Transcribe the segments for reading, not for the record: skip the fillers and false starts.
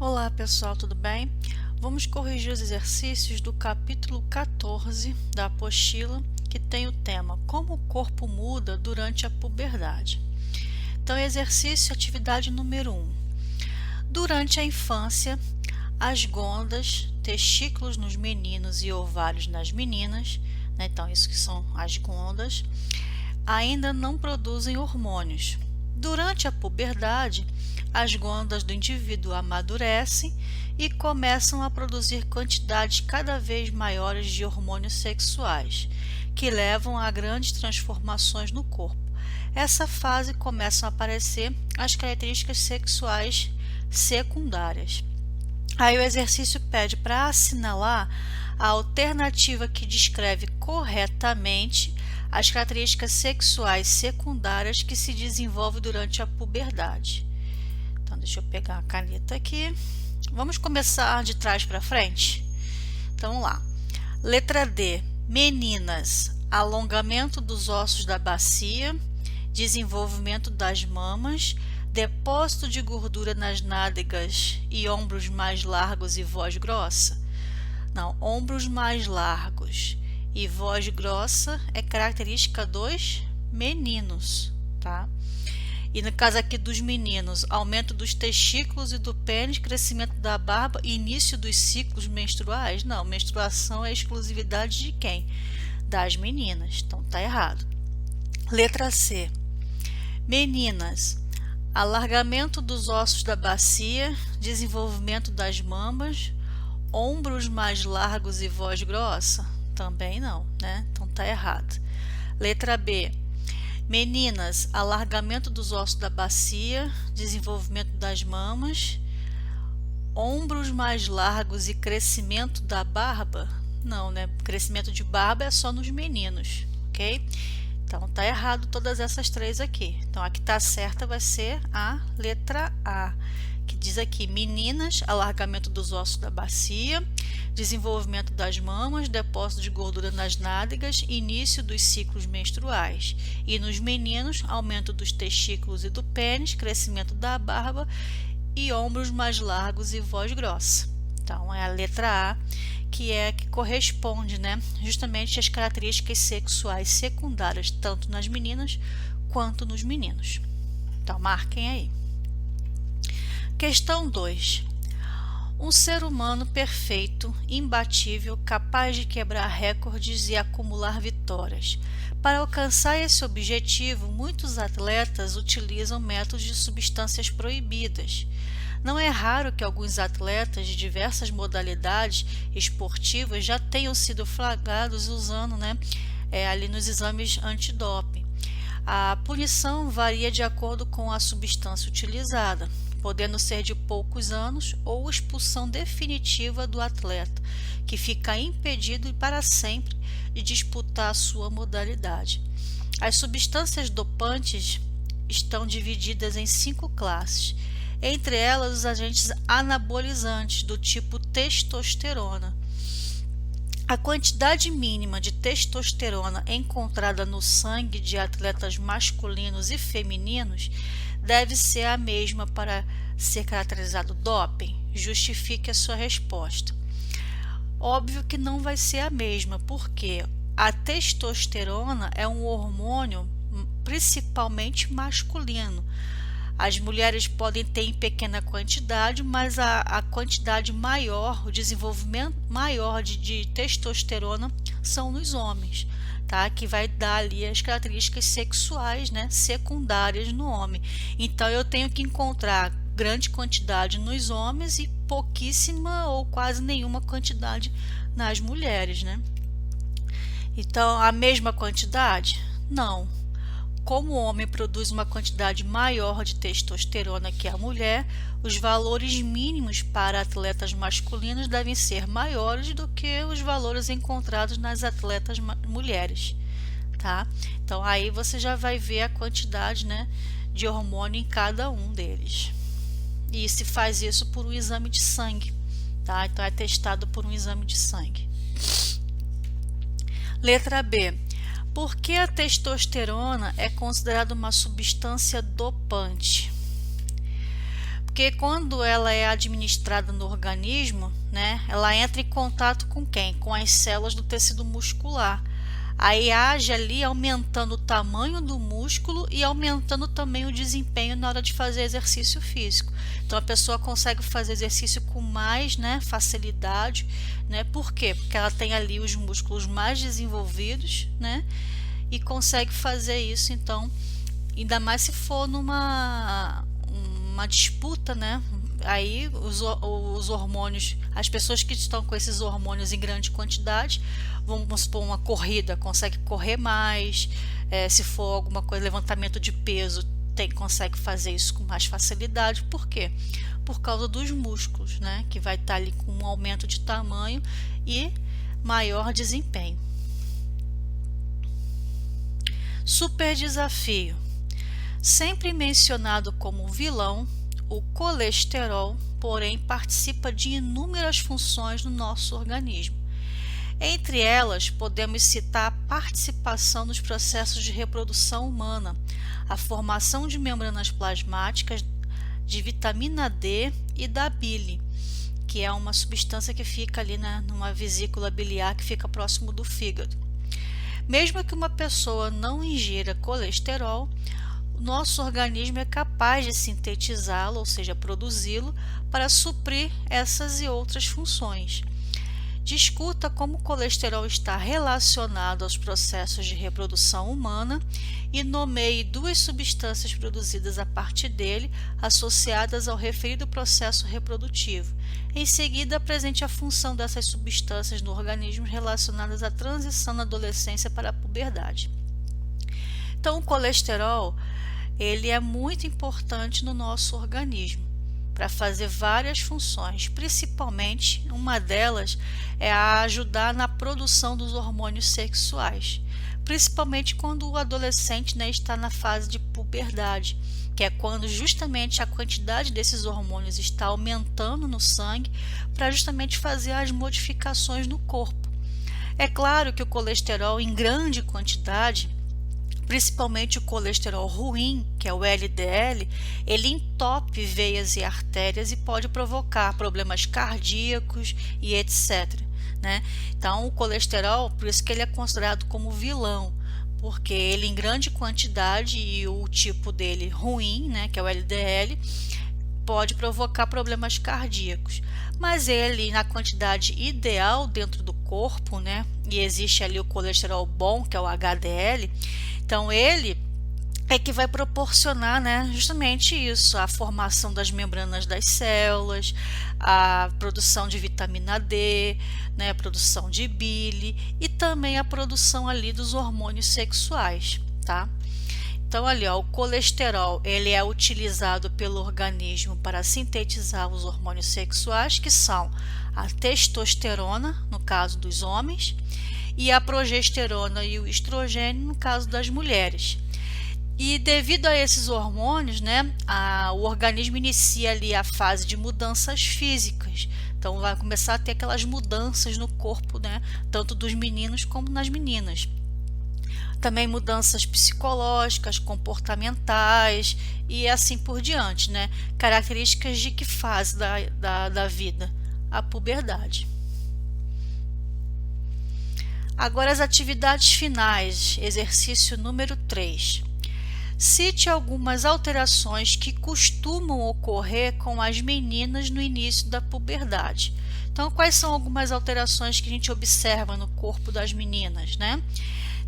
Olá pessoal, tudo bem? Vamos corrigir os exercícios do capítulo 14 da apostila, que tem o tema Como o corpo muda durante a puberdade. Então, exercício, atividade número 1. Durante a infância, as gônadas, testículos nos meninos e ovários nas meninas, né? Então isso que são as gônadas, ainda não produzem hormônios. Durante a puberdade, as gônadas do indivíduo amadurecem e começam a produzir quantidades cada vez maiores de hormônios sexuais, que levam a grandes transformações no corpo. Essa fase começam a aparecer as características sexuais secundárias. Aí o exercício pede para assinalar a alternativa que descreve corretamente as características sexuais secundárias que se desenvolvem durante a puberdade. Então, deixa eu pegar a caneta aqui. Vamos começar de trás para frente? Então, vamos lá. Letra D. Meninas, alongamento dos ossos da bacia, desenvolvimento das mamas, depósito de gordura nas nádegas e ombros mais largos e voz grossa? Não, ombros mais largos e voz grossa é característica dos meninos, tá? E no caso aqui dos meninos, aumento dos testículos e do pênis, crescimento da barba, início dos ciclos menstruais? Não, menstruação é exclusividade de quem? Das meninas, então tá errado. Letra C. Meninas, alargamento dos ossos da bacia, desenvolvimento das mamas, ombros mais largos e voz grossa? Também não, né? Então tá errado. Letra B. Meninas, alargamento dos ossos da bacia, desenvolvimento das mamas, ombros mais largos e crescimento da barba? Não, né? Crescimento de barba é só nos meninos, ok? Então tá errado todas essas três aqui. Então a que tá certa vai ser a letra A, que diz aqui: meninas, alargamento dos ossos da bacia, desenvolvimento das mamas, depósito de gordura nas nádegas, início dos ciclos menstruais. E nos meninos, aumento dos testículos e do pênis, crescimento da barba e ombros mais largos e voz grossa. Então é a letra A que é a que corresponde, né, justamente às características sexuais secundárias, tanto nas meninas quanto nos meninos. Então marquem aí. Questão 2. Um ser humano perfeito, imbatível, capaz de quebrar recordes e acumular vitórias. Para alcançar esse objetivo, muitos atletas utilizam métodos de substâncias proibidas. Não é raro que alguns atletas de diversas modalidades esportivas já tenham sido flagrados usando, ali nos exames antidoping. A punição varia de acordo com a substância utilizada, podendo ser de poucos anos ou expulsão definitiva do atleta, que fica impedido para sempre de disputar a sua modalidade. As substâncias dopantes estão divididas em 5 classes, entre elas os agentes anabolizantes do tipo testosterona. A quantidade mínima de testosterona encontrada no sangue de atletas masculinos e femininos deve ser a mesma para ser caracterizado doping? Justifique a sua resposta. Óbvio que não vai ser a mesma, porque a testosterona é um hormônio principalmente masculino. As mulheres podem ter em pequena quantidade, mas a quantidade maior, o desenvolvimento maior de testosterona são nos homens, tá? Que vai dar ali as características sexuais, secundárias no homem. Então eu tenho que encontrar grande quantidade nos homens e pouquíssima ou quase nenhuma quantidade nas mulheres, Então a mesma quantidade? Não. Como o homem produz uma quantidade maior de testosterona que a mulher, os valores mínimos para atletas masculinos devem ser maiores do que os valores encontrados nas atletas mulheres, tá? Então aí você já vai ver a quantidade, de hormônio em cada um deles. E se faz isso por um exame de sangue, tá? Então é testado por um exame de sangue. Letra B. Por que a testosterona é considerada uma substância dopante? Porque quando ela é administrada no organismo, né, ela entra em contato com quem? Com as células do tecido muscular. Aí age ali aumentando o tamanho do músculo e aumentando também o desempenho na hora de fazer exercício físico. Então a pessoa consegue fazer exercício com mais, né, facilidade, né? Por quê? Porque ela tem ali os músculos mais desenvolvidos, né? E consegue fazer isso, então, ainda mais se for numa uma disputa, né? Aí os hormônios, as pessoas que estão com esses hormônios em grande quantidade, vamos supor uma corrida, consegue correr mais, se for alguma coisa, levantamento de peso, consegue fazer isso com mais facilidade. Por quê? Por causa dos músculos, né? Que vai estar ali com um aumento de tamanho e maior desempenho. Super desafio. Sempre mencionado como vilão, o colesterol, porém, participa de inúmeras funções no nosso organismo. Entre elas, podemos citar a participação nos processos de reprodução humana, a formação de membranas plasmáticas, de vitamina D e da bile, que é uma substância que fica ali numa vesícula biliar que fica próximo do fígado. Mesmo que uma pessoa não ingira colesterol, nosso organismo é capaz de sintetizá-lo, ou seja, produzi-lo, para suprir essas e outras funções. Discuta como o colesterol está relacionado aos processos de reprodução humana e nomeie duas substâncias produzidas a partir dele, associadas ao referido processo reprodutivo. Em seguida, apresente a função dessas substâncias no organismo relacionadas à transição da adolescência para a puberdade. Então, o colesterol ele é muito importante no nosso organismo para fazer várias funções, principalmente uma delas é a ajudar na produção dos hormônios sexuais, principalmente quando o adolescente, né, está na fase de puberdade, que é quando justamente a quantidade desses hormônios está aumentando no sangue para justamente fazer as modificações no corpo. É claro que o colesterol em grande quantidade, principalmente o colesterol ruim, que é o LDL, ele entope veias e artérias e pode provocar problemas cardíacos e etc. Né? Então, o colesterol, por isso que ele é considerado como vilão, porque ele em grande quantidade e o tipo dele ruim, né, que é o LDL, pode provocar problemas cardíacos. Mas ele, na quantidade ideal dentro do corpo, né, e existe ali o colesterol bom, que é o HDL, então ele é que vai proporcionar, né, justamente isso, a formação das membranas das células, a produção de vitamina D, né, a produção de bile e também a produção ali dos hormônios sexuais, tá? Então ali, ó, o colesterol ele é utilizado pelo organismo para sintetizar os hormônios sexuais, que são a testosterona, no caso dos homens, e a progesterona e o estrogênio, no caso das mulheres. E devido a esses hormônios, né, o organismo inicia ali a fase de mudanças físicas. Então vai começar a ter aquelas mudanças no corpo, né, tanto dos meninos como nas meninas. Também mudanças psicológicas, comportamentais e assim por diante, né? Características de que fase da vida? A puberdade. Agora as atividades finais, exercício número 3. Cite algumas alterações que costumam ocorrer com as meninas no início da puberdade. Então, quais são algumas alterações que a gente observa no corpo das meninas, né?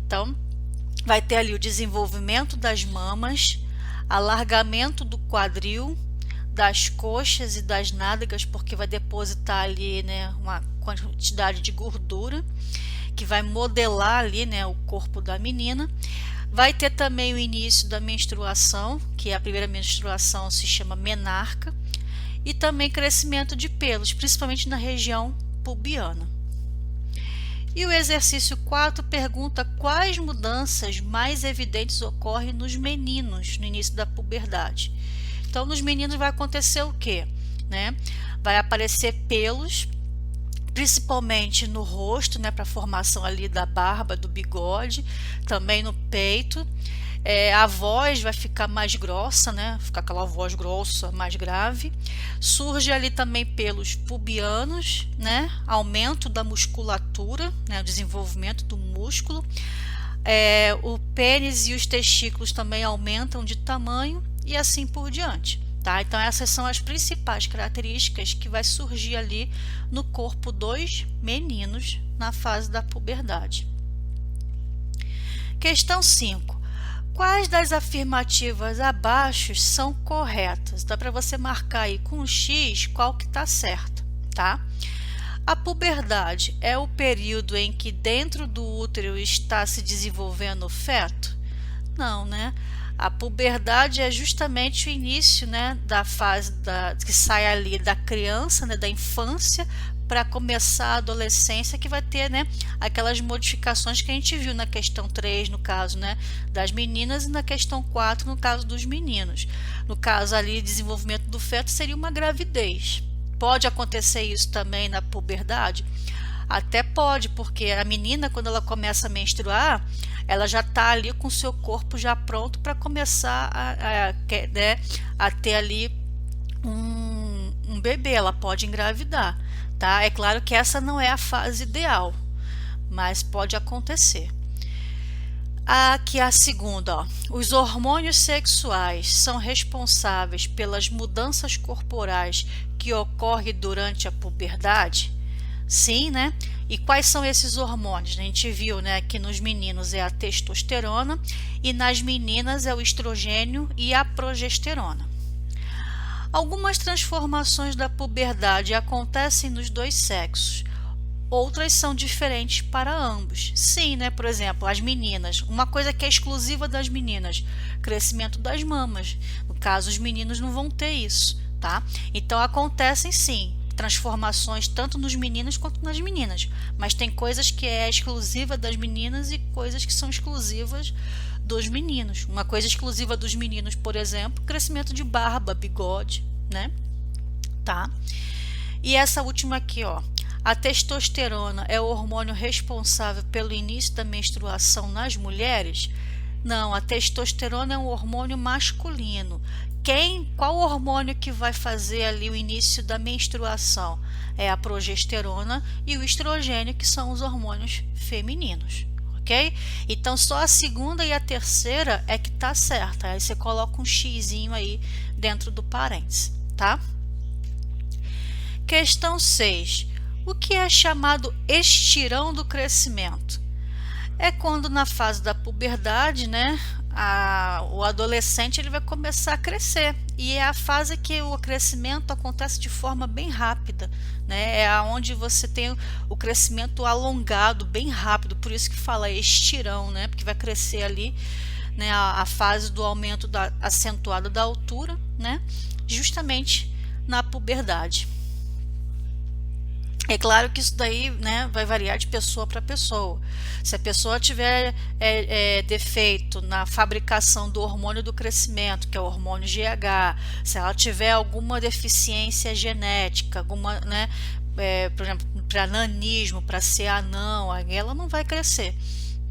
Então, vai ter ali o desenvolvimento das mamas, alargamento do quadril, das coxas e das nádegas, porque vai depositar ali, né, uma quantidade de gordura que vai modelar ali, né, o corpo da menina. Vai ter também o início da menstruação, que a primeira menstruação se chama menarca, e também crescimento de pelos, principalmente na região pubiana. E o exercício 4 pergunta quais mudanças mais evidentes ocorrem nos meninos no início da puberdade. Então, nos meninos vai acontecer o quê? Né? Vai aparecer pelos, principalmente no rosto, né, para a formação ali da barba, do bigode, também no peito. A voz vai ficar mais grossa, né? Ficar aquela voz grossa, mais grave. Surge ali também pelos pubianos, né? Aumento da musculatura, né? O desenvolvimento do músculo. O pênis e os testículos também aumentam de tamanho e assim por diante. Tá? Então essas são as principais características que vai surgir ali no corpo dos meninos na fase da puberdade. Questão 5. Quais das afirmativas abaixo são corretas? Dá para você marcar aí com um X qual que está certa, tá? A puberdade é o período em que dentro do útero está se desenvolvendo o feto? Não, né? A puberdade é justamente o início, né, da fase que sai ali da criança, né, da infância, para começar a adolescência, que vai ter, né, aquelas modificações que a gente viu na questão 3, no caso, né, das meninas, e na questão 4, no caso dos meninos. No caso ali, desenvolvimento do feto seria uma gravidez. Pode acontecer isso também na puberdade? Até pode, porque a menina, quando ela começa a menstruar, ela já está ali com o seu corpo já pronto para começar a ter ali um bebê, ela pode engravidar, tá? É claro que essa não é a fase ideal, mas pode acontecer. Aqui a segunda, ó. Os hormônios sexuais são responsáveis pelas mudanças corporais que ocorrem durante a puberdade? Sim, né? E quais são esses hormônios? A gente viu, né, que nos meninos é a testosterona e nas meninas é o estrogênio e a progesterona. Algumas transformações da puberdade acontecem nos dois sexos. Outras são diferentes para ambos. Sim, né? Por exemplo, as meninas. Uma coisa que é exclusiva das meninas, crescimento das mamas. No caso, os meninos não vão ter isso, tá? Então, acontecem sim transformações tanto nos meninos quanto nas meninas. Mas tem coisas que é exclusiva das meninas e coisas que são exclusivas dos meninos. Uma coisa exclusiva dos meninos, por exemplo, crescimento de barba, bigode, né? Tá? E essa última aqui, ó. A testosterona é o hormônio responsável pelo início da menstruação nas mulheres? Não, a testosterona é um hormônio masculino. Qual hormônio que vai fazer ali o início da menstruação? É a progesterona e o estrogênio, que são os hormônios femininos, ok? Então, só a segunda e a terceira é que tá certa. Aí você coloca um xizinho aí dentro do parênteses, tá? Questão 6. O que é chamado estirão do crescimento? É quando na fase da puberdade, né, o adolescente ele vai começar a crescer. E é a fase que o crescimento acontece de forma bem rápida, né? É onde você tem o crescimento alongado, bem rápido. Por isso que fala estirão, né? Porque vai crescer ali, né, a fase do aumento acentuado da altura, né? Justamente na puberdade. É claro que isso daí, né, vai variar de pessoa para pessoa. Se a pessoa tiver defeito na fabricação do hormônio do crescimento, que é o hormônio GH, se ela tiver alguma deficiência genética, alguma, né, por exemplo, para nanismo, para ser anão, ela não vai crescer,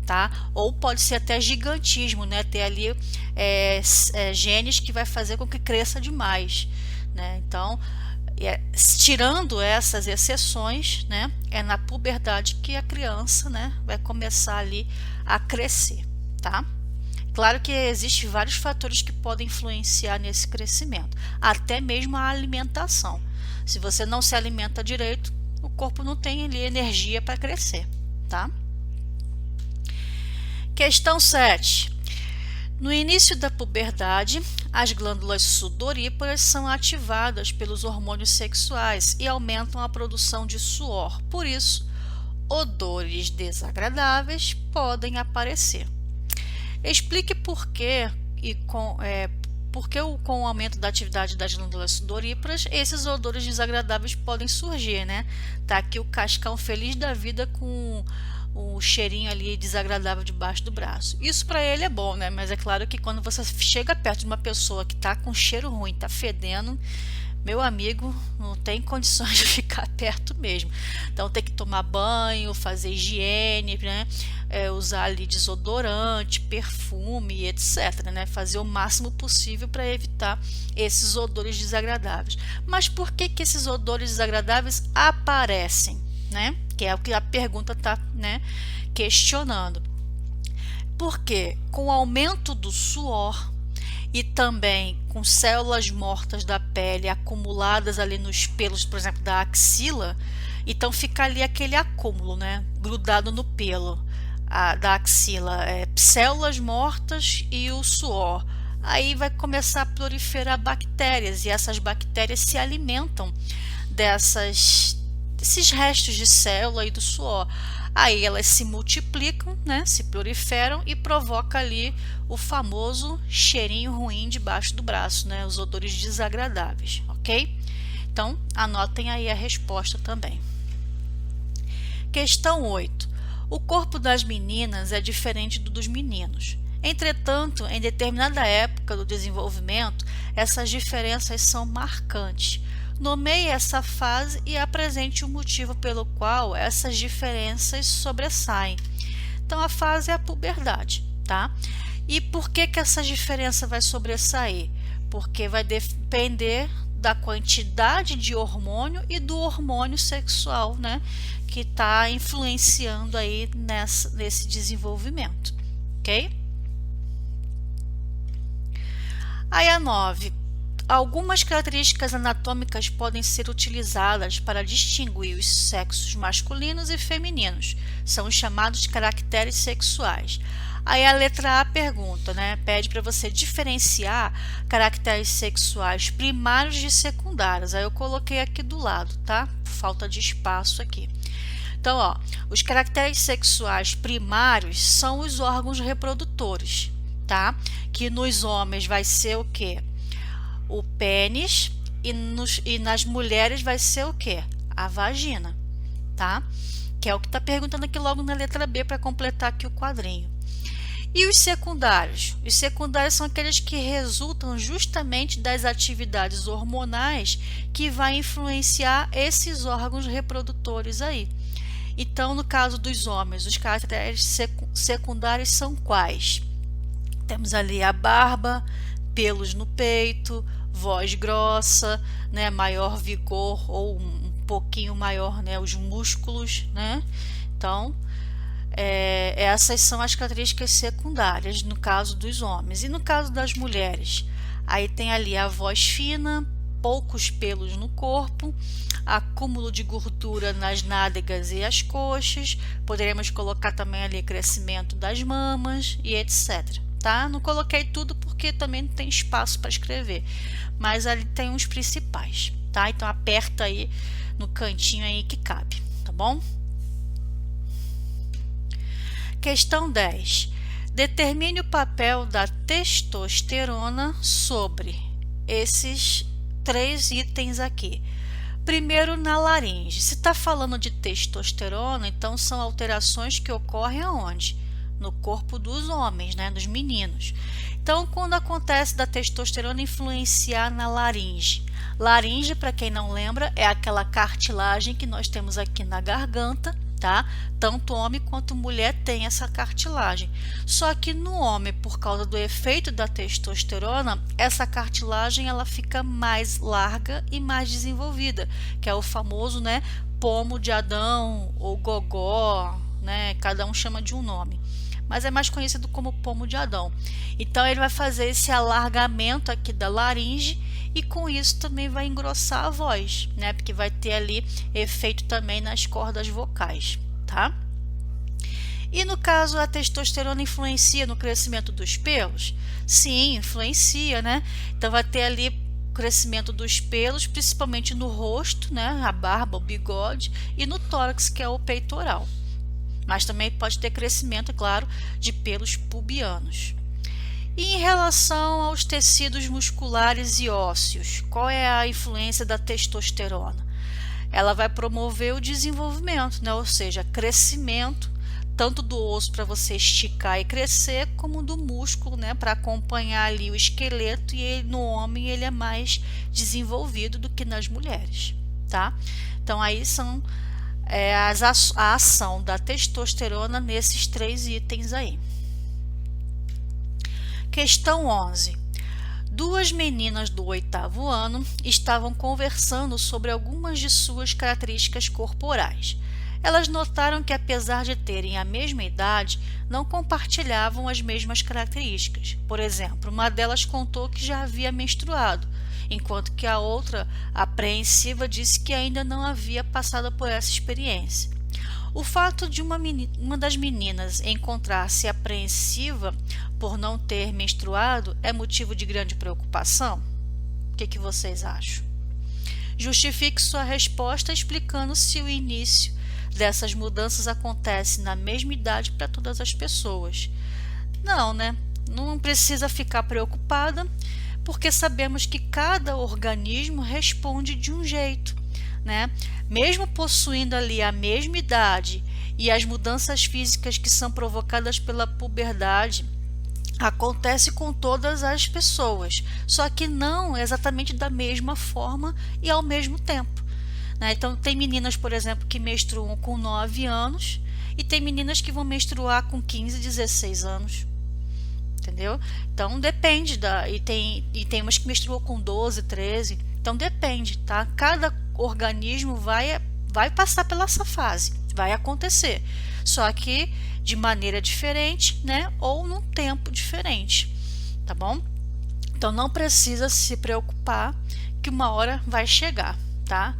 tá? Ou pode ser até gigantismo, né, ter ali genes que vai fazer com que cresça demais, né? Então, tirando essas exceções, né, é na puberdade que a criança, né, vai começar ali a crescer, tá? Claro que existem vários fatores que podem influenciar nesse crescimento, até mesmo a alimentação. Se você não se alimenta direito, o corpo não tem ali energia para crescer, tá? Questão 7. No início da puberdade, as glândulas sudoríparas são ativadas pelos hormônios sexuais e aumentam a produção de suor. Por isso, odores desagradáveis podem aparecer. Explique por que com o aumento da atividade das glândulas sudoríparas, esses odores desagradáveis podem surgir, né? Tá aqui o Cascão feliz da vida com o cheirinho ali desagradável debaixo do braço. Isso para ele é bom, né? Mas é claro que quando você chega perto de uma pessoa que está com cheiro ruim, está fedendo, meu amigo, não tem condições de ficar perto mesmo. Então tem que tomar banho, fazer higiene, né? Usar ali desodorante, perfume, etc, né? Fazer o máximo possível para evitar esses odores desagradáveis. Mas por que que esses odores desagradáveis aparecem, né? Que é o que a pergunta está, né, questionando. Porque com o aumento do suor e também com células mortas da pele acumuladas ali nos pelos, por exemplo, da axila, então fica ali aquele acúmulo, né, grudado no pelo da axila, células mortas e o suor. Aí vai começar a proliferar bactérias e essas bactérias se alimentam desses restos de célula e do suor. Aí elas se multiplicam, né, se proliferam e provoca ali o famoso cheirinho ruim debaixo do braço, né, os odores desagradáveis, ok? Então, anotem aí a resposta também. Questão 8. O corpo das meninas é diferente do dos meninos. Entretanto, em determinada época do desenvolvimento, essas diferenças são marcantes. Nomeie essa fase e apresente o motivo pelo qual essas diferenças sobressaem. Então, a fase é a puberdade, tá? E por que que essa diferença vai sobressair? Porque vai depender da quantidade de hormônio e do hormônio sexual, né, que está influenciando aí nesse desenvolvimento, ok? Aí a 9. Algumas características anatômicas podem ser utilizadas para distinguir os sexos masculinos e femininos. São os chamados caracteres sexuais. Aí a letra A pergunta, né? Pede para você diferenciar caracteres sexuais primários de secundários. Aí eu coloquei aqui do lado, tá? Falta de espaço aqui. Então, ó, os caracteres sexuais primários são os órgãos reprodutores, tá? Que nos homens vai ser o quê? O pênis e nas mulheres vai ser o quê? A vagina, tá? Que é o que está perguntando aqui logo na letra B para completar aqui o quadrinho. E os secundários? Os secundários são aqueles que resultam justamente das atividades hormonais que vai influenciar esses órgãos reprodutores aí. Então, no caso dos homens, os caracteres secundários são quais? Temos ali a barba, pelos no peito, voz grossa, né, maior vigor ou um pouquinho maior, né, os músculos, né? Então, essas são as características secundárias no caso dos homens. E no caso das mulheres, aí tem ali a voz fina, poucos pelos no corpo, acúmulo de gordura nas nádegas e as coxas, poderemos colocar também ali crescimento das mamas e etc. Tá? Não coloquei tudo porque também não tem espaço para escrever, mas ali tem os principais, tá? Então aperta aí no cantinho aí que cabe, tá bom? Questão 10. Determine o papel da testosterona sobre esses 3 itens aqui. Primeiro, na laringe. Se está falando de testosterona, então são alterações que ocorrem aonde? No corpo dos homens, né? Dos meninos. Então, quando acontece da testosterona influenciar na laringe. Laringe, para quem não lembra, é aquela cartilagem que nós temos aqui na garganta, tá? Tanto homem quanto mulher tem essa cartilagem. Só que no homem, por causa do efeito da testosterona, essa cartilagem ela fica mais larga e mais desenvolvida, que é o famoso, né, pomo de Adão ou gogó, né? Cada um chama de um nome, mas é mais conhecido como pomo de Adão. Então ele vai fazer esse alargamento aqui da laringe e com isso também vai engrossar a voz, né? Porque vai ter ali efeito também nas cordas vocais, tá? E no caso a testosterona influencia no crescimento dos pelos? Sim, influencia, né? Então vai ter ali o crescimento dos pelos, principalmente no rosto, né? A barba, o bigode, e no tórax, que é o peitoral. Mas também pode ter crescimento, é claro, de pelos pubianos. E em relação aos tecidos musculares e ósseos, qual é a influência da testosterona? Ela vai promover o desenvolvimento, né? Ou seja, crescimento tanto do osso para você esticar e crescer, como do músculo, né, para acompanhar ali o esqueleto, e no homem ele é mais desenvolvido do que nas mulheres, tá? Então aí são a ação da testosterona nesses 3 itens aí. Questão 11. 2 meninas do 8º ano estavam conversando sobre algumas de suas características corporais. Elas notaram que, apesar de terem a mesma idade, não compartilhavam as mesmas características. Por exemplo, uma delas contou que já havia menstruado, enquanto que a outra, apreensiva, disse que ainda não havia passado por essa experiência. O fato de uma das meninas encontrar-se apreensiva por não ter menstruado é motivo de grande preocupação? O que vocês acham? Justifique sua resposta explicando se o início dessas mudanças acontece na mesma idade para todas as pessoas. Não, né? Não precisa ficar preocupada, porque sabemos que cada organismo responde de um jeito, né? Mesmo possuindo ali a mesma idade e as mudanças físicas que são provocadas pela puberdade, acontece com todas as pessoas, só que não exatamente da mesma forma e ao mesmo tempo, né? Então tem meninas, por exemplo, que menstruam com 9 anos e tem meninas que vão menstruar com 15, 16 anos. Entendeu? Então depende e tem umas que menstruam com 12, 13. Então depende, tá? Cada organismo vai passar pela essa fase, vai acontecer, só que de maneira diferente, né? Ou num tempo diferente, tá bom? Então não precisa se preocupar, que uma hora vai chegar, tá?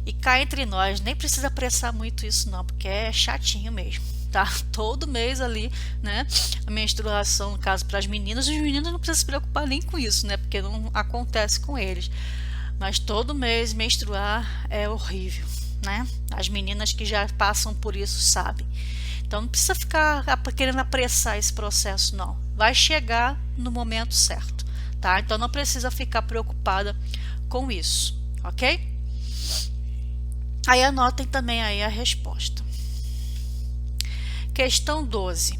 E cá entre nós, nem precisa apressar muito isso não, porque é chatinho mesmo, tá? Todo mês ali, né? A menstruação, no caso, para as meninas, os meninos não precisam se preocupar nem com isso, né? Porque não acontece com eles. Mas todo mês menstruar é horrível, né? As meninas que já passam por isso sabem. Então não precisa ficar querendo apressar esse processo, não. Vai chegar no momento certo, tá? Então não precisa ficar preocupada com isso, ok? Aí anotem também aí a resposta. Questão 12.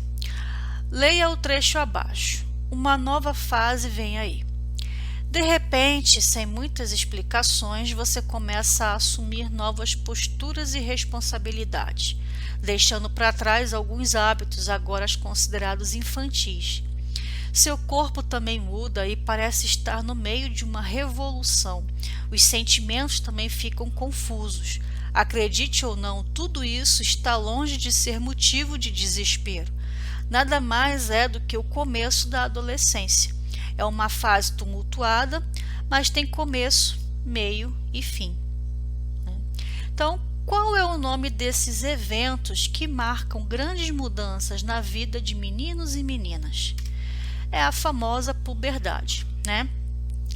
Leia o trecho abaixo. Uma nova fase vem aí. De repente, sem muitas explicações, você começa a assumir novas posturas e responsabilidades, deixando para trás alguns hábitos agora considerados infantis. Seu corpo também muda e parece estar no meio de uma revolução. Os sentimentos também ficam confusos. Acredite ou não, tudo isso está longe de ser motivo de desespero. Nada mais é do que o começo da adolescência. É uma fase tumultuada, mas tem começo, meio e fim. Então, qual é o nome desses eventos que marcam grandes mudanças na vida de meninos e meninas? É a famosa puberdade, né?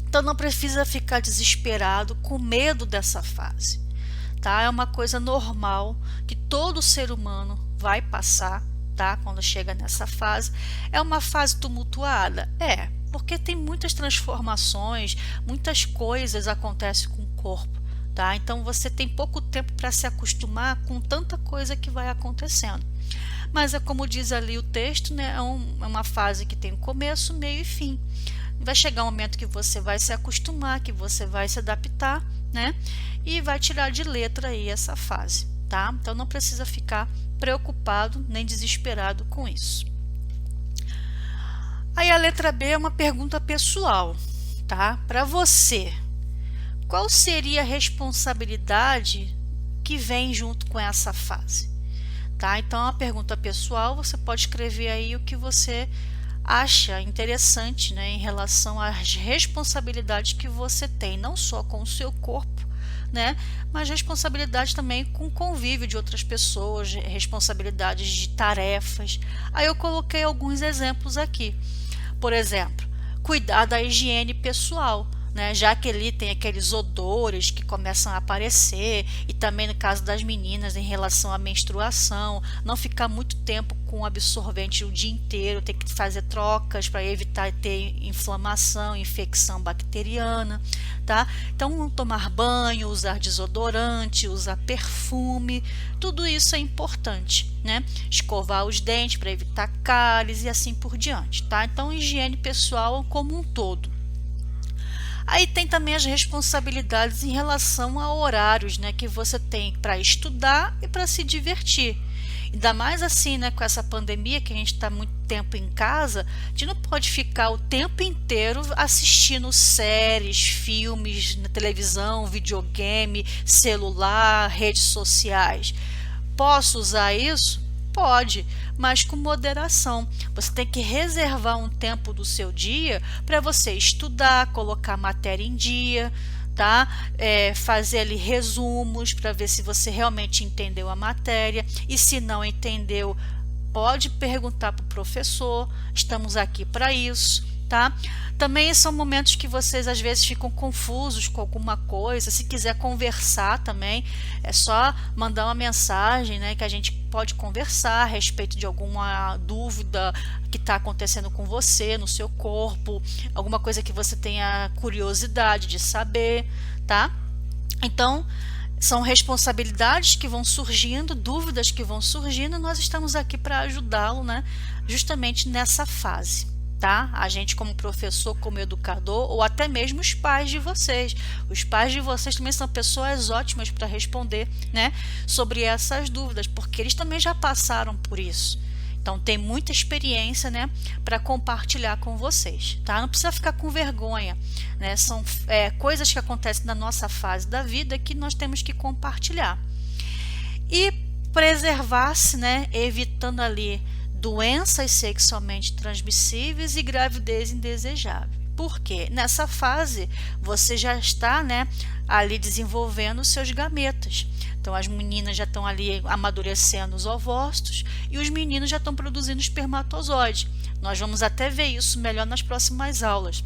Então não precisa ficar desesperado, com medo dessa fase, tá? É uma coisa normal que todo ser humano vai passar, tá? Quando chega nessa fase. É uma fase tumultuada? Porque tem muitas transformações, muitas coisas acontecem com o corpo, tá? Então você tem pouco tempo para se acostumar com tanta coisa que vai acontecendo. Mas é como diz ali o texto, né? É uma fase que tem começo, meio e fim. Vai chegar um momento que você vai se acostumar, que você vai se adaptar, né? E vai tirar de letra aí essa fase, tá? Então não precisa ficar preocupado nem desesperado com isso. Aí a letra B é uma pergunta pessoal, tá? Para você, qual seria a responsabilidade que vem junto com essa fase? Tá? Então, é uma pergunta pessoal, você pode escrever aí o que você acha interessante, né, em relação às responsabilidades que você tem, não só com o seu corpo, né, mas responsabilidade também com o convívio de outras pessoas, responsabilidades de tarefas. Aí eu coloquei alguns exemplos aqui. Por exemplo, cuidar da higiene pessoal, né? Já que ali tem aqueles odores que começam a aparecer, e também no caso das meninas em relação à menstruação, não ficar muito tempo com absorvente o dia inteiro, ter que fazer trocas para evitar ter inflamação, infecção bacteriana, tá? Então, tomar banho, usar desodorante, usar perfume, tudo isso é importante, né? Escovar os dentes para evitar cáries e assim por diante, tá? Então, higiene pessoal como um todo. Aí tem também as responsabilidades em relação a horários, né, que você tem para estudar e para se divertir. Ainda mais assim, né, com essa pandemia que a gente está muito tempo em casa, a gente não pode ficar o tempo inteiro assistindo séries, filmes na televisão, videogame, celular, redes sociais. Posso usar isso? Pode, mas com moderação. Você tem que reservar um tempo do seu dia para você estudar, colocar a matéria em dia, tá? Fazer ali resumos para ver se você realmente entendeu a matéria, e se não entendeu, pode perguntar para o professor, estamos aqui para isso, tá? Também são momentos que vocês às vezes ficam confusos com alguma coisa. Se quiser conversar também, é só mandar uma mensagem, né, que a gente pode conversar a respeito de alguma dúvida que está acontecendo com você, no seu corpo, alguma coisa que você tenha curiosidade de saber, tá? Então, são responsabilidades que vão surgindo, dúvidas que vão surgindo, e nós estamos aqui para ajudá-lo, né, justamente nessa fase. Tá? A gente como professor, como educador, ou até mesmo os pais de vocês. Os pais de vocês também são pessoas ótimas para responder, né, sobre essas dúvidas, porque eles também já passaram por isso. Então tem muita experiência, né, para compartilhar com vocês, tá? Não precisa ficar com vergonha, né? São coisas que acontecem na nossa fase da vida que nós temos que compartilhar. E preservar-se, né, evitando ali doenças sexualmente transmissíveis e gravidez indesejável. Por quê? Nessa fase você já está, né, ali desenvolvendo os seus gametas. Então as meninas já estão ali amadurecendo os ovócitos e os meninos já estão produzindo espermatozoide. Nós vamos até ver isso melhor nas próximas aulas.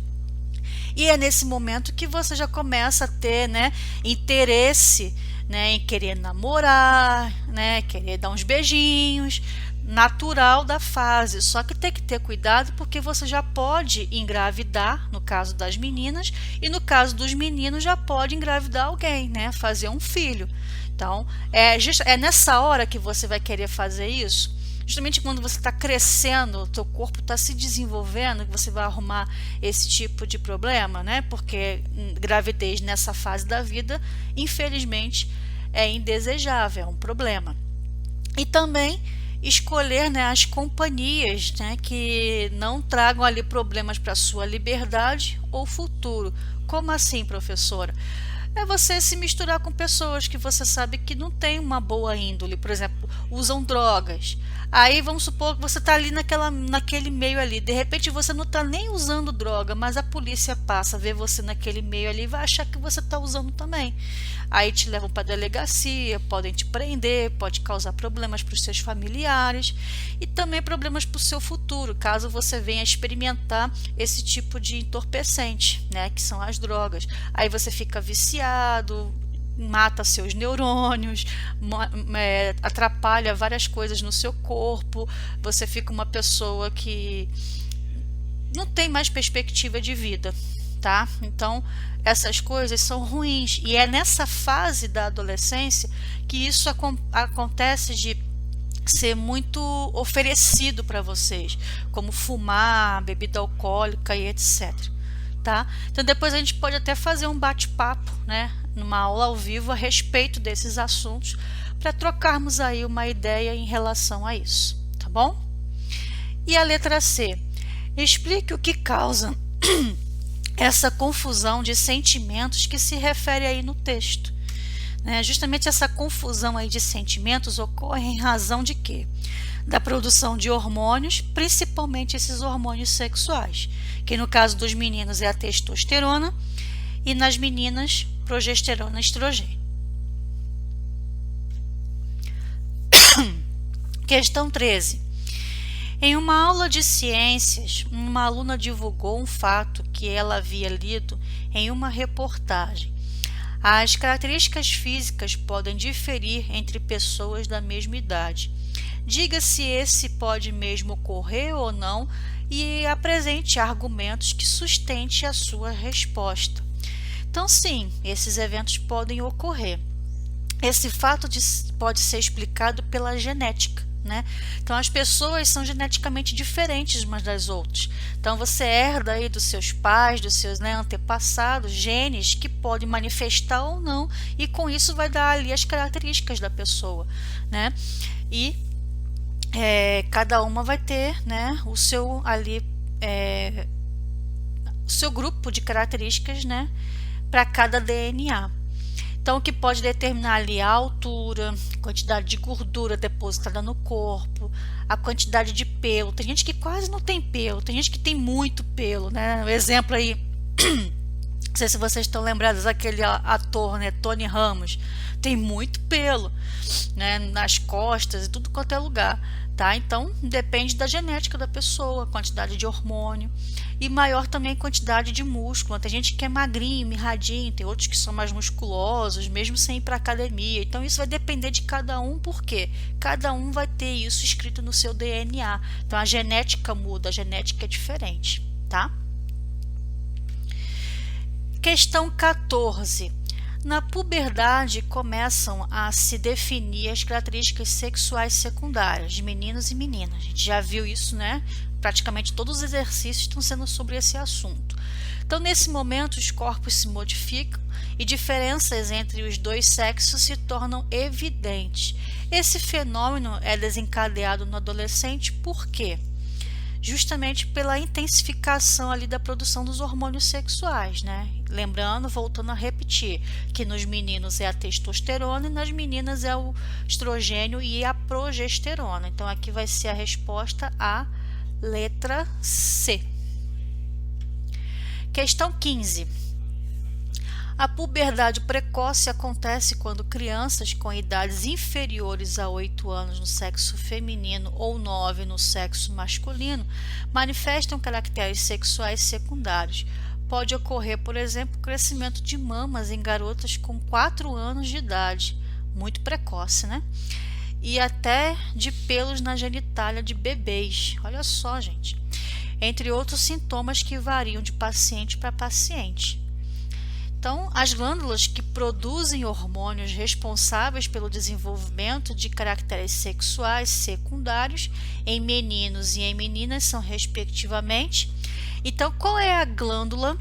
E é nesse momento que você já começa a ter, né, interesse, né, em querer namorar, né, querer dar uns beijinhos, natural da fase. Só que tem que ter cuidado, porque você já pode engravidar, no caso das meninas, e no caso dos meninos já pode engravidar alguém, né, fazer um filho. Então, é nessa hora que você vai querer fazer isso. Justamente quando você está crescendo, o teu corpo está se desenvolvendo, que você vai arrumar esse tipo de problema, né? Porque gravidez nessa fase da vida, infelizmente, é indesejável, é um problema. E também escolher, né, as companhias, né, que não tragam ali problemas para a sua liberdade ou futuro. Como assim, professora? É você se misturar com pessoas que você sabe que não tem uma boa índole, por exemplo, usam drogas. Aí vamos supor que você está ali naquele meio ali, de repente você não está nem usando droga, mas a polícia passa, vê você naquele meio ali e vai achar que você está usando também. Aí te levam para a delegacia, podem te prender, pode causar problemas para os seus familiares e também problemas para o seu futuro, caso você venha experimentar esse tipo de entorpecente, né, que são as drogas. Aí você fica viciado, mata seus neurônios, atrapalha várias coisas no seu corpo, você fica uma pessoa que não tem mais perspectiva de vida, tá? Então, essas coisas são ruins, e é nessa fase da adolescência que isso acontece, de ser muito oferecido para vocês, como fumar, bebida alcoólica e etc. Tá? Então depois a gente pode até fazer um bate-papo, né, numa aula ao vivo a respeito desses assuntos, para trocarmos aí uma ideia em relação a isso, tá bom? E a letra C, explique o que causa essa confusão de sentimentos que se refere aí no texto. Justamente essa confusão aí de sentimentos ocorre em razão de quê? Da produção de hormônios, principalmente esses hormônios sexuais, que no caso dos meninos é a testosterona e nas meninas progesterona e estrogênio. Questão 13. Em uma aula de ciências, uma aluna divulgou um fato que ela havia lido em uma reportagem. As características físicas podem diferir entre pessoas da mesma idade. Diga se esse pode mesmo ocorrer ou não e apresente argumentos que sustente a sua resposta. Então, sim, esses eventos podem ocorrer. Esse fato pode ser explicado pela genética, né? Então, as pessoas são geneticamente diferentes umas das outras. Então, você herda aí dos seus pais, dos seus, né, antepassados, genes que podem manifestar ou não, e com isso vai dar ali as características da pessoa, né? E cada uma vai ter, né, o seu ali, o seu grupo de características, né, para cada DNA. Então, o que pode determinar ali a altura, quantidade de gordura depositada no corpo, a quantidade de pelo. Tem gente que quase não tem pelo, tem gente que tem muito pelo, né? O exemplo aí, não sei se vocês estão lembrados daquele ator, né, Tony Ramos, tem muito pelo, né, nas costas e tudo quanto é lugar, tá? Então, depende da genética da pessoa, quantidade de hormônio e maior também quantidade de músculo. Tem gente que é magrinho, mirradinho, tem outros que são mais musculosos, mesmo sem ir para academia. Então, isso vai depender de cada um, porque cada um vai ter isso escrito no seu DNA. Então, a genética muda, a genética é diferente, tá? Questão 14. Na puberdade começam a se definir as características sexuais secundárias de meninos e meninas. A gente já viu isso, né? Praticamente todos os exercícios estão sendo sobre esse assunto. Então, nesse momento, os corpos se modificam e diferenças entre os dois sexos se tornam evidentes. Esse fenômeno é desencadeado no adolescente por quê? Justamente pela intensificação ali da produção dos hormônios sexuais, né? Lembrando, voltando a repetir, que nos meninos é a testosterona e nas meninas é o estrogênio e a progesterona. Então, aqui vai ser a resposta a letra C. Questão 15. A puberdade precoce acontece quando crianças com idades inferiores a 8 anos no sexo feminino ou 9 no sexo masculino manifestam caracteres sexuais secundários. Pode ocorrer, por exemplo, crescimento de mamas em garotas com 4 anos de idade, muito precoce, né? E até de pelos na genitália de bebês. Olha só, gente. Entre outros sintomas que variam de paciente para paciente. Então, as glândulas que produzem hormônios responsáveis pelo desenvolvimento de caracteres sexuais secundários em meninos e em meninas são, respectivamente. Então, qual é a glândula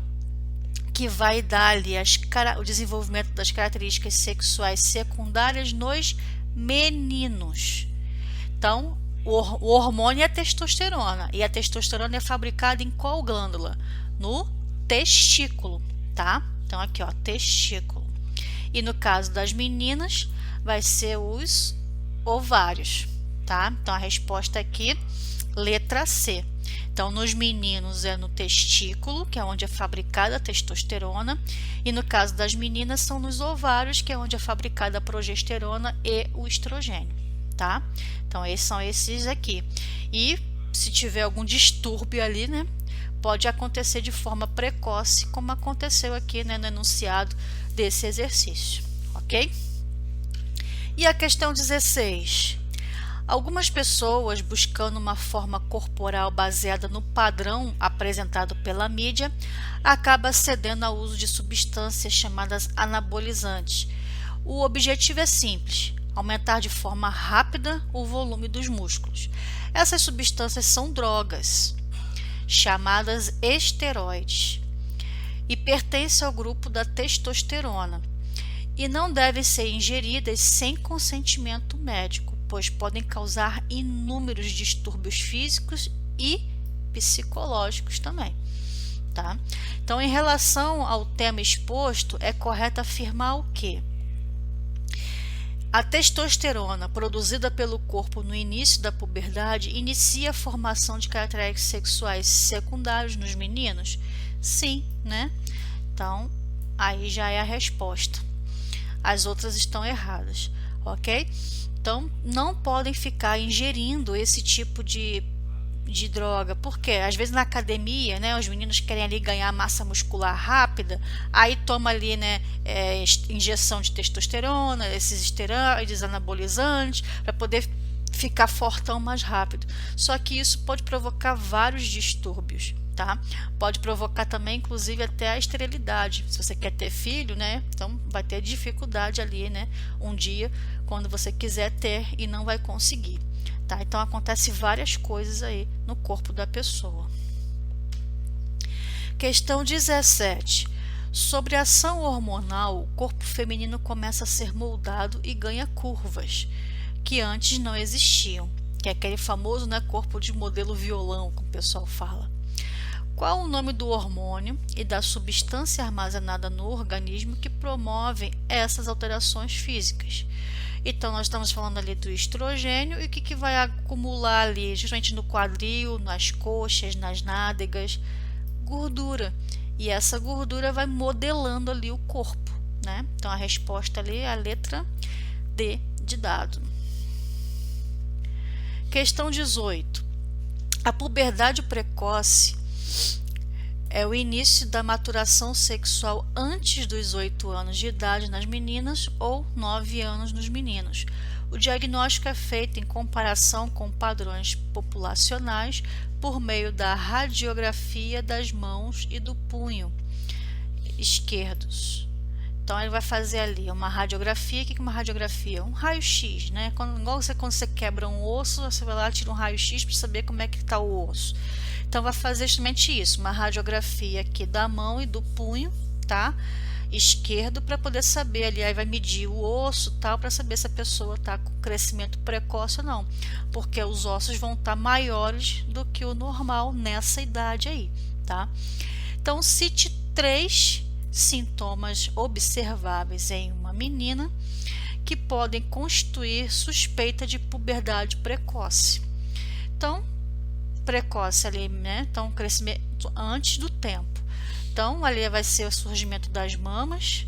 que vai dar ali o desenvolvimento das características sexuais secundárias nos meninos? Então, o hormônio é a testosterona, e a testosterona é fabricada em qual glândula? No testículo, tá? Então, aqui, ó, testículo. E no caso das meninas, vai ser os ovários, tá? Então, a resposta aqui, letra C. Então, nos meninos é no testículo, que é onde é fabricada a testosterona, e no caso das meninas são nos ovários, que é onde é fabricada a progesterona e o estrogênio, tá? Então, esses são esses aqui. E se tiver algum distúrbio ali, né, pode acontecer de forma precoce, como aconteceu aqui, né, no enunciado desse exercício, ok? E a questão 16. Algumas pessoas, buscando uma forma corporal baseada no padrão apresentado pela mídia, acabam cedendo ao uso de substâncias chamadas anabolizantes. O objetivo é simples: aumentar de forma rápida o volume dos músculos. Essas substâncias são drogas, chamadas esteroides, e pertencem ao grupo da testosterona, e não devem ser ingeridas sem consentimento médico, pois podem causar inúmeros distúrbios físicos e psicológicos também, tá? Então, em relação ao tema exposto, é correto afirmar o quê? A testosterona produzida pelo corpo no início da puberdade inicia a formação de caracteres sexuais secundários nos meninos? Sim, né? Então, aí já é a resposta. As outras estão erradas, ok? Então, não podem ficar ingerindo esse tipo de de droga, porque às vezes na academia, né, os meninos querem ali ganhar massa muscular rápida, aí toma ali, né, injeção de testosterona, esses esteroides anabolizantes, para poder ficar fortão mais rápido. Só que isso pode provocar vários distúrbios, tá? Pode provocar também, inclusive, até a esterilidade. Se você quer ter filho, né, então vai ter dificuldade ali, né, um dia, quando você quiser ter e não vai conseguir. Tá? Então acontece várias coisas aí no corpo da pessoa. Questão 17. Sobre a ação hormonal, o corpo feminino começa a ser moldado e ganha curvas que antes não existiam, que é aquele famoso, né, corpo de modelo violão, como o pessoal fala. Qual o nome do hormônio e da substância armazenada no organismo que promovem essas alterações físicas? Então, nós estamos falando ali do estrogênio e o que vai acumular ali, justamente no quadril, nas coxas, nas nádegas? Gordura. E essa gordura vai modelando ali o corpo, né? Então, a resposta ali é a letra D de dado. Questão 18. A puberdade precoce é o início da maturação sexual antes dos 8 anos de idade nas meninas ou 9 anos nos meninos. O diagnóstico é feito em comparação com padrões populacionais por meio da radiografia das mãos e do punho esquerdos. Então, ele vai fazer ali uma radiografia. O que é uma radiografia? Um raio-x, né? Igual quando você quebra um osso, você vai lá e tira um raio-x para saber como é que está o osso. Então, vai fazer justamente isso, uma radiografia aqui da mão e do punho, tá? Esquerdo, para poder saber ali, aí vai medir o osso, tal, para saber se a pessoa está com crescimento precoce ou não, porque os ossos vão estar maiores do que o normal nessa idade aí, tá? Então, cite 3 sintomas observáveis em uma menina que podem constituir suspeita de puberdade precoce. Então, precoce ali, né? Então, crescimento antes do tempo. Então, ali vai ser o surgimento das mamas,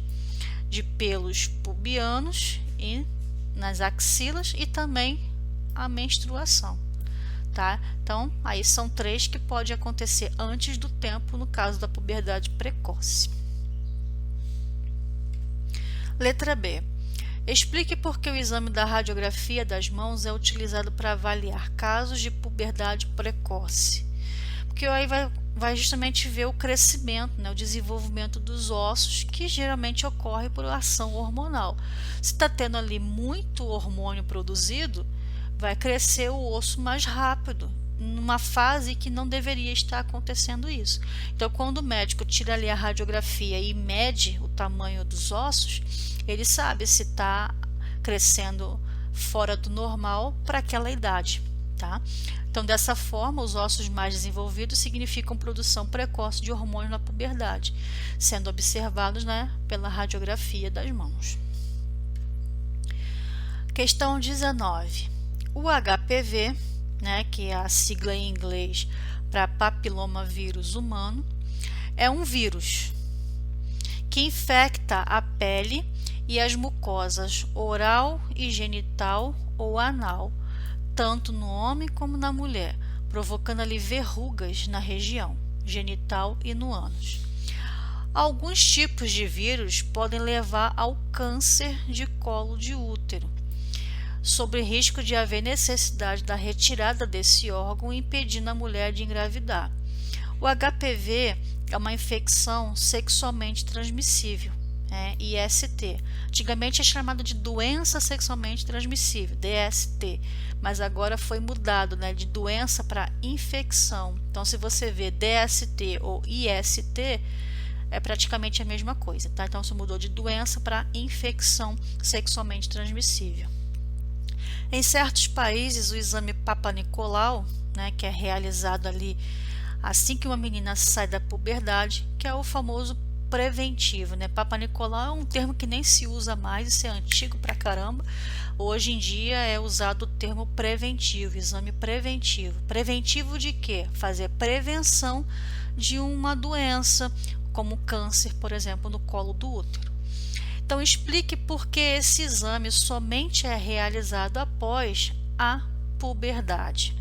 de pelos pubianos e nas axilas e também a menstruação, tá? Então, aí são 3 que pode acontecer antes do tempo no caso da puberdade precoce. Letra B. Explique por que o exame da radiografia das mãos é utilizado para avaliar casos de puberdade precoce. Porque aí vai justamente ver o crescimento, né, o desenvolvimento dos ossos, que geralmente ocorre por ação hormonal. Se está tendo ali muito hormônio produzido, vai crescer o osso mais rápido, numa fase que não deveria estar acontecendo isso. Então, quando o médico tira ali a radiografia e mede o tamanho dos ossos, ele sabe se está crescendo fora do normal para aquela idade, tá? Então, dessa forma, os ossos mais desenvolvidos significam produção precoce de hormônios na puberdade, sendo observados, né, pela radiografia das mãos. Questão 19. O HPV, né, que é a sigla em inglês para papilomavírus humano, é um vírus que infecta a pele e as mucosas oral e genital ou anal, tanto no homem como na mulher, provocando ali verrugas na região genital e no ânus. Alguns tipos de vírus podem levar ao câncer de colo de útero, sob risco de haver necessidade da retirada desse órgão, impedindo a mulher de engravidar. O HPV é uma infecção sexualmente transmissível, IST. Antigamente é chamada de doença sexualmente transmissível, DST, mas agora foi mudado, né, de doença para infecção. Então, se você vê DST ou IST, é praticamente a mesma coisa, tá? Então, se mudou de doença para infecção sexualmente transmissível. Em certos países, o exame Papa Nicolau, né, que é realizado ali assim que uma menina sai da puberdade, que é o famoso preventivo, né? Papa Nicolau é um termo que nem se usa mais, isso é antigo pra caramba. Hoje em dia é usado o termo preventivo, exame preventivo. Preventivo de quê? Fazer prevenção de uma doença, como câncer, por exemplo, no colo do útero. Então, explique por que esse exame somente é realizado após a puberdade.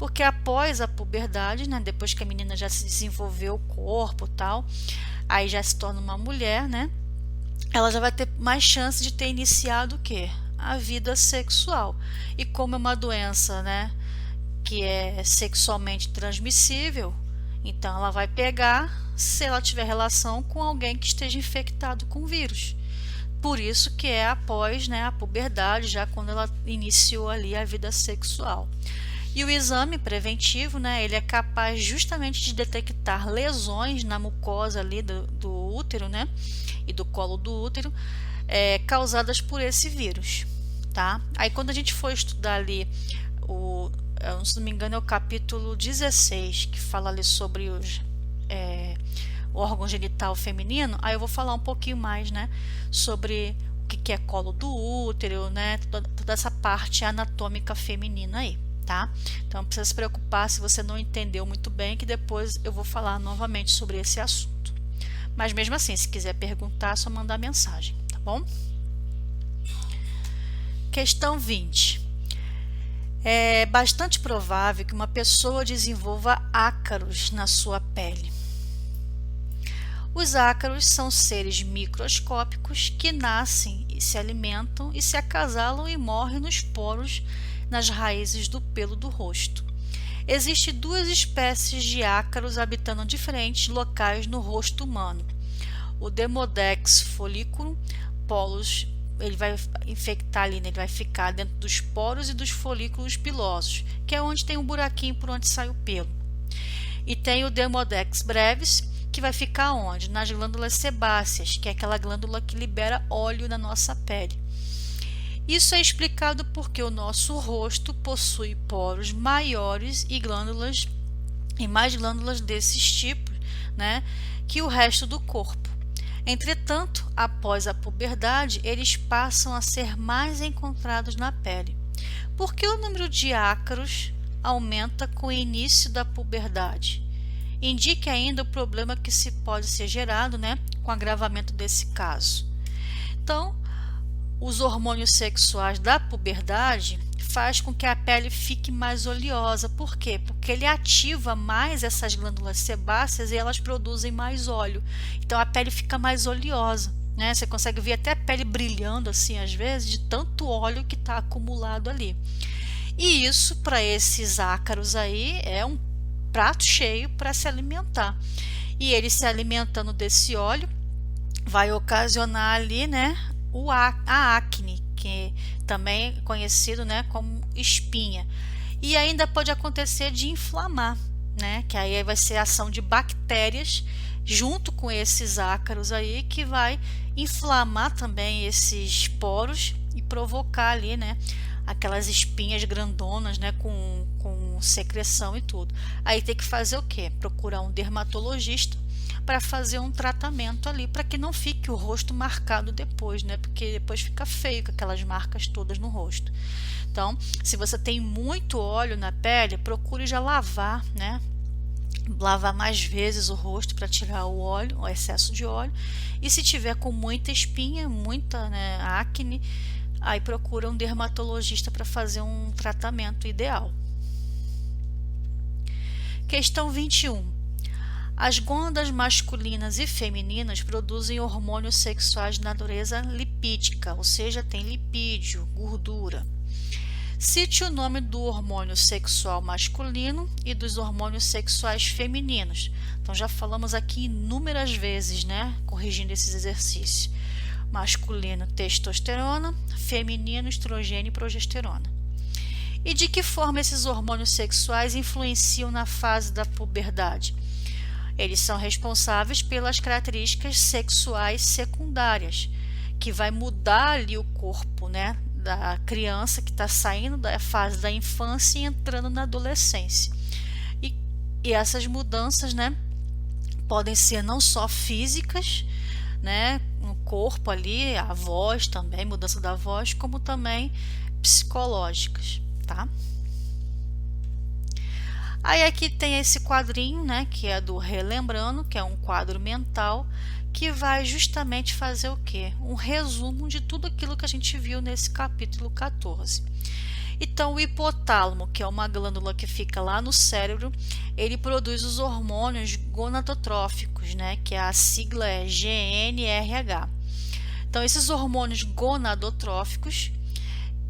Porque após a puberdade, né, depois que a menina já se desenvolveu o corpo e tal, aí já se torna uma mulher, né, ela já vai ter mais chance de ter iniciado o quê? A vida sexual. E como é uma doença, né, que é sexualmente transmissível, então ela vai pegar se ela tiver relação com alguém que esteja infectado com o vírus. Por isso que é após, né, a puberdade, já quando ela iniciou ali a vida sexual. E o exame preventivo, né, ele é capaz justamente de detectar lesões na mucosa ali do útero, né, e do colo do útero, causadas por esse vírus, tá? Aí quando a gente for estudar ali se não me engano é o capítulo 16, que fala ali sobre o órgão genital feminino, aí eu vou falar um pouquinho mais, né, sobre o que é colo do útero, né, toda essa parte anatômica feminina aí, tá? Então não precisa se preocupar se você não entendeu muito bem, que depois eu vou falar novamente sobre esse assunto. Mas mesmo assim, se quiser perguntar, é só mandar mensagem, tá bom? Questão 20. É bastante provável que uma pessoa desenvolva ácaros na sua pele. Os ácaros são seres microscópicos que nascem e se alimentam e se acasalam e morrem nos poros, nas raízes do pelo do rosto. Existem duas espécies de ácaros habitando diferentes locais no rosto humano. O Demodex folliculum polus, ele vai infectar ali, né? Ele vai ficar dentro dos poros e dos folículos pilosos, que é onde tem um buraquinho por onde sai o pelo. E tem o Demodex brevis, que vai ficar onde? Nas glândulas sebáceas, que é aquela glândula que libera óleo na nossa pele. Isso é explicado porque o nosso rosto possui poros maiores e mais glândulas desses tipos, né, que o resto do corpo. Entretanto, após a puberdade, eles passam a ser mais encontrados na pele. Por que o número de ácaros aumenta com o início da puberdade? Indique ainda o problema que se pode ser gerado, né, com o agravamento desse caso. Então, os hormônios sexuais da puberdade faz com que a pele fique mais oleosa. Por quê? Porque ele ativa mais essas glândulas sebáceas e elas produzem mais óleo. Então a pele fica mais oleosa, né? Você consegue ver até a pele brilhando assim às vezes, de tanto óleo que está acumulado ali. E isso, para esses ácaros aí, é um prato cheio para se alimentar. E ele se alimentando desse óleo vai ocasionar ali, né, a acne, que também é conhecido, né, como espinha. E ainda pode acontecer de inflamar, né, que aí vai ser a ação de bactérias junto com esses ácaros aí, que vai inflamar também esses poros e provocar ali, né, aquelas espinhas grandonas, né, com secreção e tudo. Aí tem que fazer o quê? Procurar um dermatologista para fazer um tratamento ali, para que não fique o rosto marcado depois, né? Porque depois fica feio com aquelas marcas todas no rosto. Então, se você tem muito óleo na pele, procure já lavar, né? Lavar mais vezes o rosto para tirar o óleo, o excesso de óleo. E se tiver com muita espinha, muita, né, acne, aí procura um dermatologista para fazer um tratamento ideal. Questão 21. As glândulas masculinas e femininas produzem hormônios sexuais de natureza lipídica, ou seja, tem lipídio, gordura. Cite o nome do hormônio sexual masculino e dos hormônios sexuais femininos. Então já falamos aqui inúmeras vezes, né, corrigindo esses exercícios. Masculino, testosterona, feminino, estrogênio e progesterona. E de que forma esses hormônios sexuais influenciam na fase da puberdade? Eles são responsáveis pelas características sexuais secundárias, que vai mudar ali o corpo, né, da criança que está saindo da fase da infância e entrando na adolescência. E essas mudanças, né, podem ser não só físicas, né, no corpo ali, a voz também, mudança da voz, como também psicológicas, tá? Aí aqui tem esse quadrinho, né, que é do Relembrando, que é um quadro mental que vai justamente fazer o quê? Um resumo de tudo aquilo que a gente viu nesse capítulo 14. Então, o hipotálamo, que é uma glândula que fica lá no cérebro, ele produz os hormônios gonadotróficos, né? Que a sigla é GnRH. Então, esses hormônios gonadotróficos,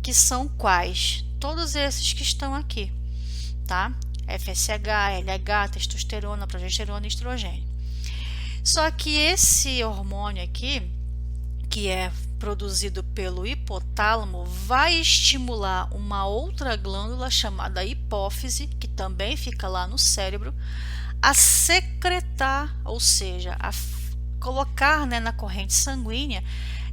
que são quais? Todos esses que estão aqui, tá? FSH, LH, testosterona, progesterona e estrogênio. Só que esse hormônio aqui, que é produzido pelo hipotálamo, vai estimular uma outra glândula chamada hipófise, que também fica lá no cérebro, a secretar, ou seja, a colocar, né, na corrente sanguínea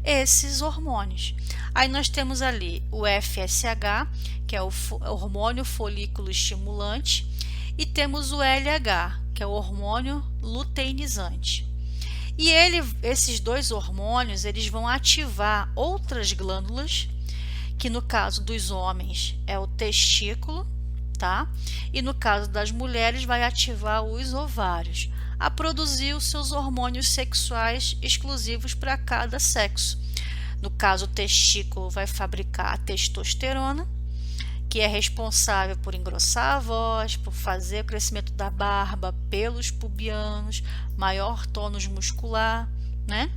esses hormônios. Aí nós temos ali o FSH, que é o hormônio folículo estimulante, e temos o LH, que é o hormônio luteinizante. E esses dois hormônios, eles vão ativar outras glândulas, que no caso dos homens é o testículo, tá? E no caso das mulheres vai ativar os ovários, a produzir os seus hormônios sexuais exclusivos para cada sexo. No caso, o testículo vai fabricar a testosterona, que é responsável por engrossar a voz, por fazer o crescimento da barba, pelos pubianos, maior tônus muscular, né?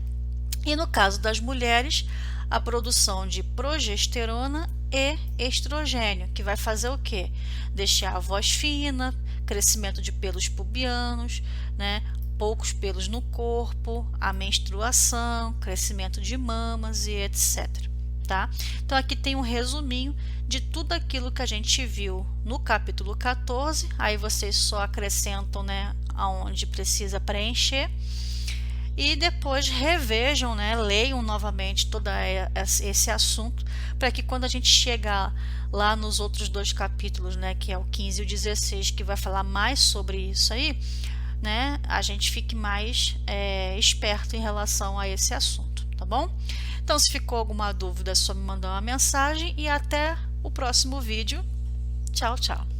E no caso das mulheres, a produção de progesterona e estrogênio, que vai fazer o quê? Deixar a voz fina, crescimento de pelos pubianos, né? Poucos pelos no corpo, a menstruação, crescimento de mamas e etc. Tá? Então aqui tem um resuminho de tudo aquilo que a gente viu no capítulo 14, aí vocês só acrescentam, né, aonde precisa preencher e depois revejam, né, leiam novamente todo esse assunto, para que quando a gente chegar lá nos outros dois capítulos, né, que é o 15 e o 16, que vai falar mais sobre isso aí, né, a gente fique mais esperto em relação a esse assunto, tá bom? Então, se ficou alguma dúvida, é só me mandar uma mensagem e até o próximo vídeo. Tchau, tchau!